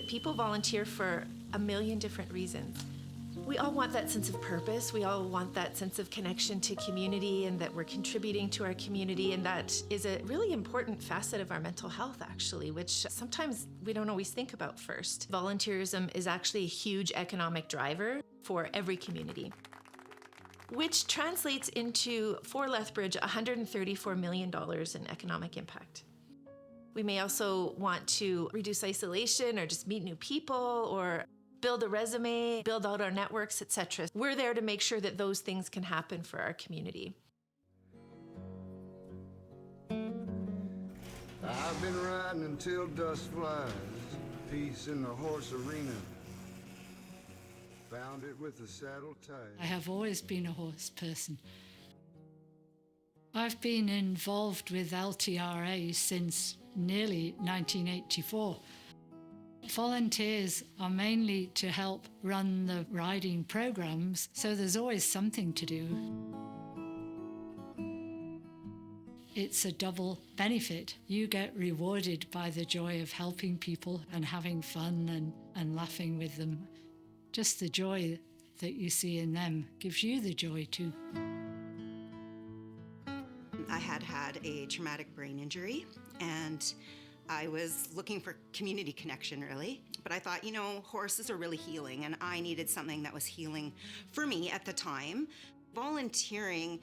people volunteer for a million different reasons. We all want that sense of purpose. We all want that sense of connection to community and that we're contributing to our community. And that is a really important facet of our mental health, actually, which sometimes we don't always think about first. Volunteerism is actually a huge economic driver for every community, which translates into, for Lethbridge, $134 million in economic impact. We may also want to reduce isolation or just meet new people or build a resume, build out our networks, etc. We're there to make sure that those things can happen for our community. I've been riding until dust flies, peace in the horse arena. Found it with the saddle tight. I have always been a horse person. I've been involved with LTRA since nearly 1984. Volunteers are mainly to help run the riding programs, so there's always something to do. It's a double benefit. You get rewarded by the joy of helping people and having fun and laughing with them. Just the joy that you see in them gives you the joy too. I had a traumatic brain injury, and I was looking for community connection, really. But I thought, horses are really healing, and I needed something that was healing for me at the time. Volunteering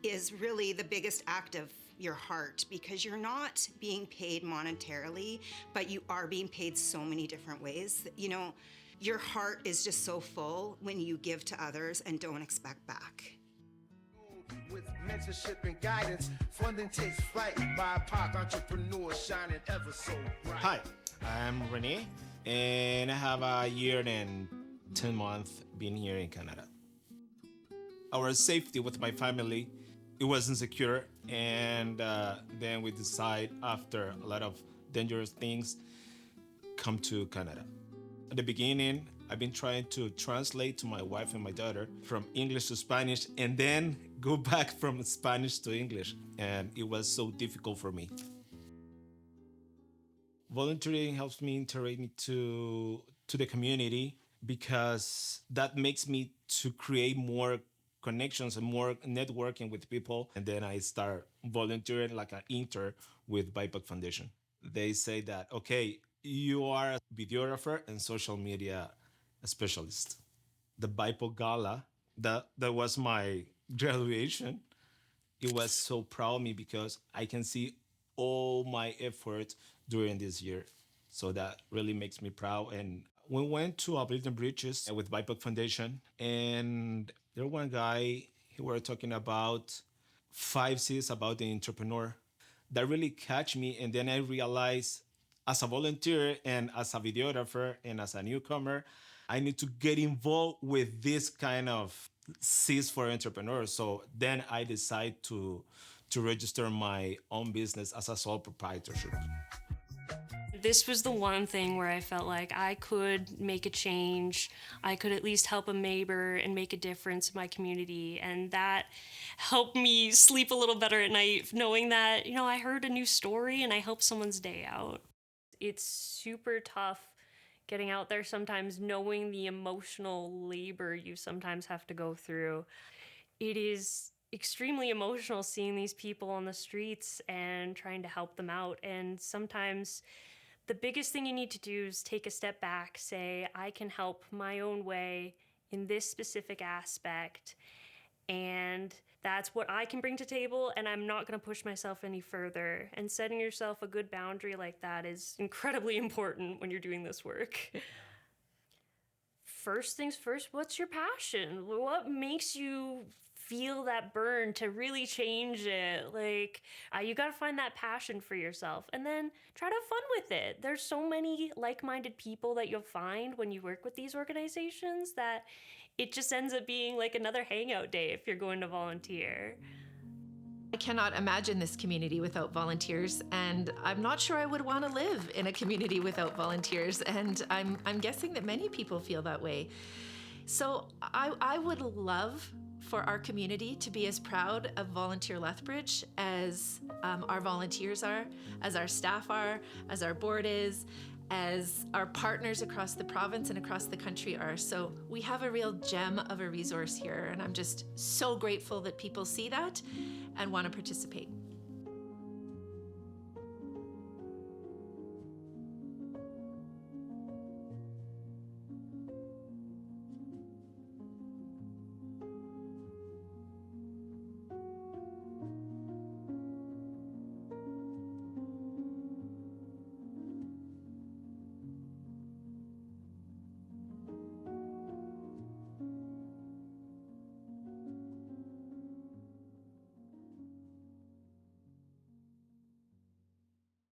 is really the biggest act of your heart, because you're not being paid monetarily, but you are being paid so many different ways. Your heart is just so full when you give to others and don't expect back. With mentorship and guidance, funding takes flight. BIPOC entrepreneurs shining ever so bright. Hi, I'm Rene, and I have a year and 10 months being here in Canada. Our safety with my family, it wasn't secure, and then we decide, after a lot of dangerous things, come to Canada. At the beginning, I've been trying to translate to my wife and my daughter from English to Spanish and then go back from Spanish to English. And it was so difficult for me. Volunteering helps me integrate to the community, because that makes me to create more connections and more networking with people. And then I start volunteering like an intern with BIPOC Foundation. They say that, okay, you are a videographer and social media specialist. The BIPOC Gala, that was my graduation. It was so proud of me because I can see all my effort during this year. So that really makes me proud. And we went to Lethbridge with BIPOC Foundation, and there one guy, he were talking about 5 C's about the entrepreneur. That really catch me, and then I realized, as a volunteer and as a videographer and as a newcomer, I need to get involved with this kind of C's for entrepreneurs. So then I decide to register my own business as a sole proprietorship. This was the one thing where I felt like I could make a change. I could at least help a neighbor and make a difference in my community. And that helped me sleep a little better at night, knowing that, I heard a new story and I helped someone's day out. It's super tough getting out there sometimes, knowing the emotional labor you sometimes have to go through. It is extremely emotional seeing these people on the streets and trying to help them out. And sometimes the biggest thing you need to do is take a step back, say, I can help my own way in this specific aspect. And that's what I can bring to table, and I'm not going to push myself any further. And setting yourself a good boundary like that is incredibly important when you're doing this work. First things first, what's your passion? What makes you feel that burn to really change it? You got to find that passion for yourself, and then try to have fun with it. There's so many like-minded people that you'll find when you work with these organizations that it just ends up being like another hangout day if you're going to volunteer. I cannot imagine this community without volunteers, and I'm not sure I would want to live in a community without volunteers, and I'm guessing that many people feel that way. So I would love for our community to be as proud of Volunteer Lethbridge as our volunteers are, as our staff are, as our board is, as our partners across the province and across the country are. So we have a real gem of a resource here, and I'm just so grateful that people see that and want to participate.